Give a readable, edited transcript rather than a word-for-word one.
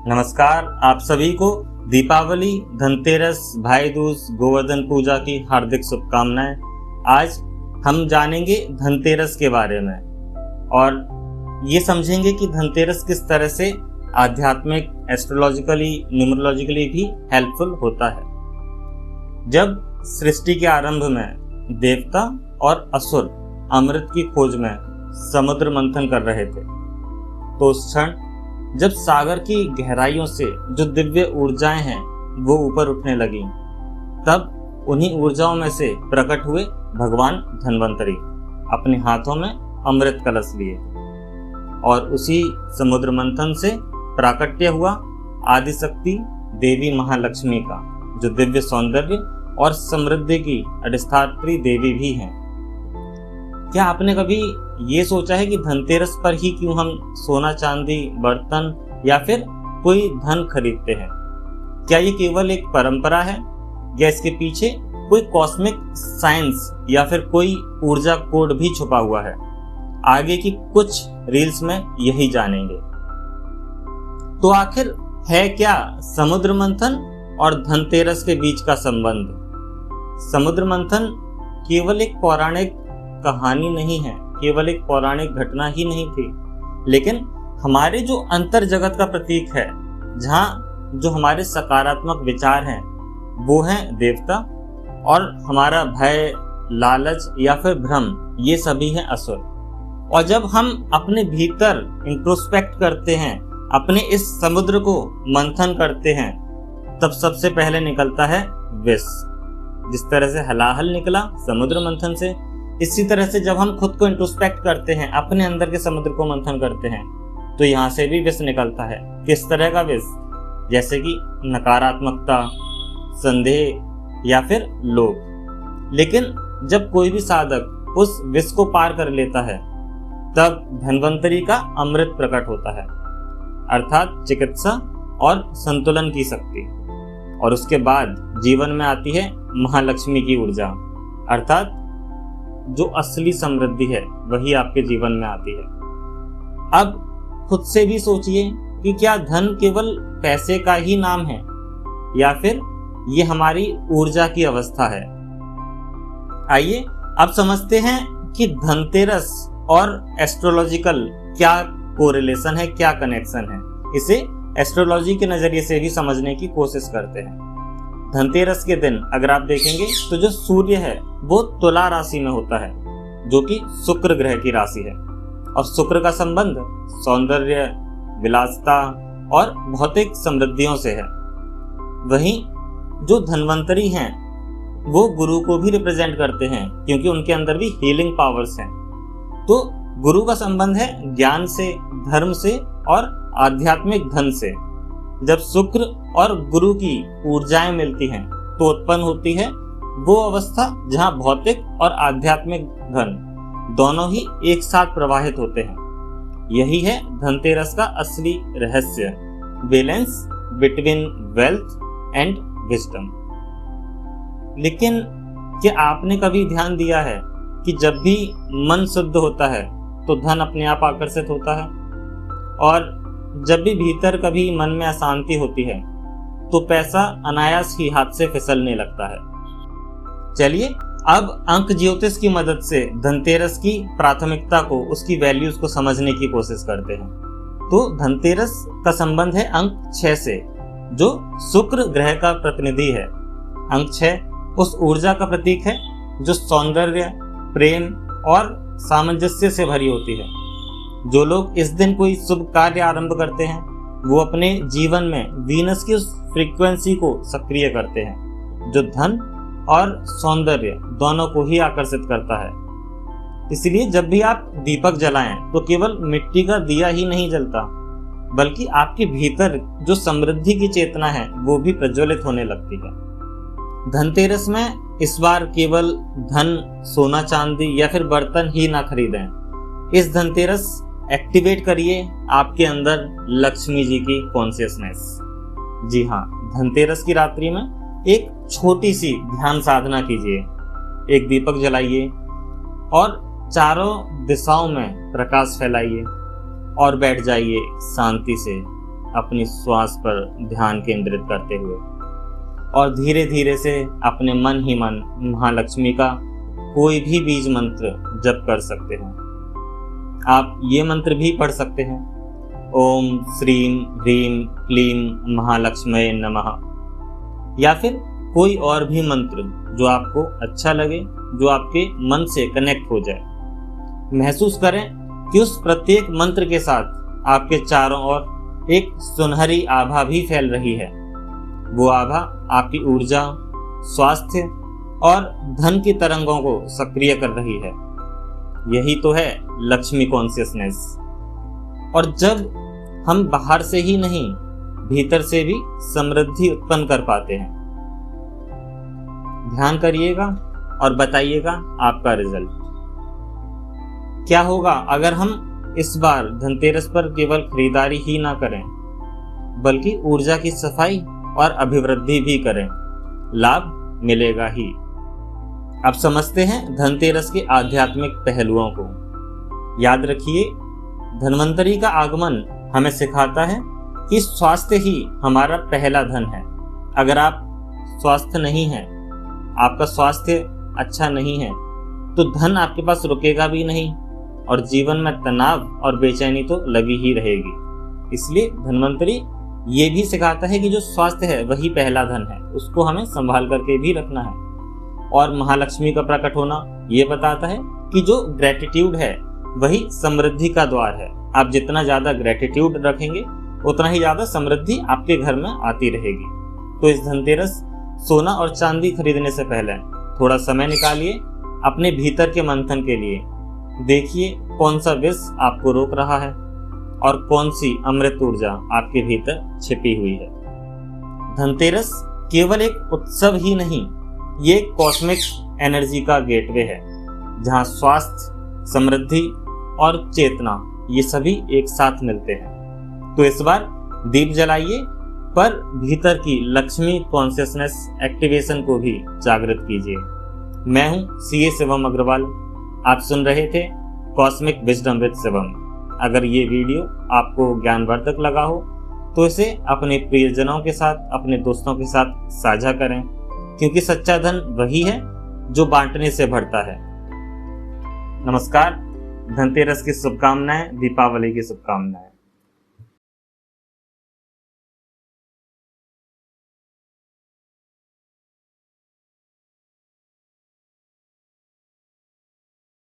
नमस्कार आप सभी को दीपावली, धनतेरस, भाई दूज, गोवर्धन पूजा की हार्दिक शुभकामनाएं। आज हम जानेंगे धनतेरस के बारे में और ये समझेंगे कि धनतेरस किस तरह से आध्यात्मिक, एस्ट्रोलॉजिकली, न्यूमरोलॉजिकली भी हेल्पफुल होता है। जब सृष्टि के आरंभ में देवता और असुर अमृत की खोज में समुद्र मंथन कर रहे थे, तो उस क्षण जब सागर की गहराइयों से जो दिव्य ऊर्जाएं हैं वो ऊपर उठने लगी, तब उन्हीं ऊर्जाओं में से प्रकट हुए भगवान धन्वंतरी अपने हाथों में अमृत कलश लिए और उसी समुद्र मंथन से प्राकट्य हुआ आदिशक्ति देवी महालक्ष्मी का, जो दिव्य सौंदर्य और समृद्धि की अधिष्ठात्री देवी भी हैं। क्या आपने कभी ये सोचा है कि धनतेरस पर ही क्यों हम सोना, चांदी, बर्तन या फिर कोई धन खरीदते हैं? क्या ये केवल एक परंपरा है या इसके पीछे कोई कॉस्मिक साइंस या फिर कोई ऊर्जा कोड भी छुपा हुआ है? आगे की कुछ रील्स में यही जानेंगे। तो आखिर है क्या समुद्र मंथन और धनतेरस के बीच का संबंध? समुद्र मंथन केवल एक पौराणिक कहानी नहीं है, केवल एक पौराणिक घटना ही नहीं थी, लेकिन हमारे जो अंतर जगत का प्रतीक है, जहाँ जो हमारे सकारात्मक विचार हैं वो हैं देवता और हमारा भय, लालच या फिर भ्रम, ये सभी हैं असुर। और जब हम अपने भीतर इंट्रोस्पेक्ट करते हैं, अपने इस समुद्र को मंथन करते हैं, तब सबसे पहले निकलता है विष। जिस तरह से हलाहल निकला समुद्र मंथन से, इसी तरह से जब हम खुद को इंट्रोस्पेक्ट करते हैं, अपने अंदर के समुद्र को मंथन करते हैं, तो यहाँ से भी विष निकलता है। किस तरह का विष? जैसे कि नकारात्मकता, संदेह या फिर लोभ। लेकिन जब कोई भी साधक उस विष को पार कर लेता है, तब धन्वंतरी का अमृत प्रकट होता है, अर्थात चिकित्सा और संतुलन की शक्ति। और उसके बाद जीवन में आती है महालक्ष्मी की ऊर्जा, अर्थात जो असली समृद्धि है वही आपके जीवन में आती है। अब खुद से भी सोचिए कि क्या धन केवल पैसे का ही नाम है या फिर ये हमारी ऊर्जा की अवस्था है? आइए अब समझते हैं कि धनतेरस और एस्ट्रोलॉजिकल क्या कोरिलेशन है, क्या कनेक्शन है। इसे एस्ट्रोलॉजी के नजरिए से भी समझने की कोशिश करते हैं। धनतेरस के दिन अगर आप देखेंगे तो जो सूर्य है वो तुला राशि में होता है, जो कि शुक्र ग्रह की राशि है, और शुक्र का संबंध सौंदर्य, विलासिता और भौतिक समृद्धियों से है। वहीं जो धन्वंतरी हैं वो गुरु को भी रिप्रेजेंट करते हैं, क्योंकि उनके अंदर भी हीलिंग पावर्स हैं। तो गुरु का संबंध है ज्ञान से, धर्म से और आध्यात्मिक धन से। जब शुक्र और गुरु की ऊर्जाएं मिलती हैं तो उत्पन्न होती है वो अवस्था जहां भौतिक और आध्यात्मिक धन दोनों ही एक साथ प्रवाहित होते हैं। यही है धनतेरस का असली रहस्य, balance between wealth and wisdom. लेकिन क्या आपने कभी ध्यान दिया है कि जब भी मन शुद्ध होता है तो धन अपने आप आकर्षित होता है, और जब भी भीतर कभी मन में अशांति होती है तो पैसा अनायास ही हाथ से फिसलने लगता है। चलिए अब अंक ज्योतिष की मदद से धनतेरस की प्राथमिकता को, उसकी वैल्यूज को समझने की कोशिश करते हैं। तो धनतेरस का संबंध है अंक 6 से, जो शुक्र ग्रह का प्रतिनिधि है। अंक 6 उस ऊर्जा का प्रतीक है जो सौंदर्य, प्रेम और सामंजस्य से भरी होती है। जो लोग इस दिन कोई शुभ कार्य आरंभ करते हैं वो अपने जीवन में वीनस की उस फ्रीक्वेंसी को सक्रिय करते हैं, जो धन और सौंदर्य दोनों को ही आकर्षित करता है। इसलिए जब भी आप दीपक जलाएं तो केवल मिट्टी का दिया ही नहीं जलता, बल्कि आपके भीतर जो समृद्धि की चेतना है वो भी प्रज्वलित होने लगती है। धनतेरस में इस बार केवल धन, सोना, चांदी या फिर बर्तन ही ना खरीदें। इस धनतेरस एक्टिवेट करिए आपके अंदर लक्ष्मी जी की कॉन्शियसनेस। जी हाँ, धनतेरस की रात्रि में एक छोटी सी ध्यान साधना कीजिए, एक दीपक जलाइए और चारों दिशाओं में प्रकाश फैलाइए और बैठ जाइए शांति से अपनी श्वास पर ध्यान केंद्रित करते हुए और धीरे धीरे से अपने मन ही मन महालक्ष्मी का कोई भी बीज मंत्र जप कर सकते हैं। आप ये मंत्र भी पढ़ सकते हैं, ओम श्रीम ह्रीम क्लीम महालक्ष्मये नमः, या फिर कोई और भी मंत्र जो आपको अच्छा लगे, जो आपके मन से कनेक्ट हो जाए। महसूस करें कि उस प्रत्येक मंत्र के साथ आपके चारों ओर एक सुनहरी आभा भी फैल रही है। वो आभा आपकी ऊर्जा, स्वास्थ्य और धन की तरंगों को सक्रिय कर रही है। यही तो है लक्ष्मी कॉन्शियसनेस। और जब हम बाहर से ही नहीं, भीतर से भी समृद्धि उत्पन्न कर पाते हैं। ध्यान करिएगा और बताइएगा आपका रिजल्ट क्या होगा अगर हम इस बार धनतेरस पर केवल खरीदारी ही ना करें, बल्कि ऊर्जा की सफाई और अभिवृद्धि भी करें। लाभ मिलेगा ही। अब समझते हैं धनतेरस के आध्यात्मिक पहलुओं को। याद रखिए, धन्वंतरी का आगमन हमें सिखाता है कि स्वास्थ्य ही हमारा पहला धन है। अगर आप स्वस्थ नहीं हैं, आपका स्वास्थ्य अच्छा नहीं है, तो धन आपके पास रुकेगा भी नहीं और जीवन में तनाव और बेचैनी तो लगी ही रहेगी। इसलिए धन्वंतरी ये भी सिखाता है कि जो स्वास्थ्य है वही पहला धन है, उसको हमें संभाल करके भी रखना है। और महालक्ष्मी का प्रकट होना ये बताता है कि जो ग्रेटिट्यूड है वही समृद्धि का द्वार है। आप जितना ज्यादा ग्रेटिट्यूड रखेंगे उतना ही ज्यादा समृद्धि आपके घर में आती रहेगी। तो इस धनतेरस सोना और चांदी खरीदने से पहले थोड़ा समय निकालिए अपने भीतर के मंथन के लिए। देखिए कौन सा विष आपको रोक रहा है और कौन सी अमृत ऊर्जा आपके भीतर छिपी हुई है। धनतेरस केवल एक उत्सव ही नहीं, ये कॉस्मिक एनर्जी का गेटवे है, जहां स्वास्थ्य, समृद्धि और चेतना ये सभी एक साथ मिलते हैं। तो इस बार दीप जलाइए, पर भीतर की लक्ष्मी कॉन्शियसनेस एक्टिवेशन को भी जागृत कीजिए। मैं हूं सीए शिवम अग्रवाल। आप सुन रहे थे कॉस्मिक विजडम विद शिवम। अगर ये वीडियो आपको ज्ञानवर्धक लगा हो तो इसे अपने प्रियजनों के साथ, अपने दोस्तों के साथ साझा करें, क्योंकि सच्चा धन वही है जो बांटने से बढ़ता है। नमस्कार, धनतेरस की शुभकामनाएं, दीपावली की शुभकामनाएं।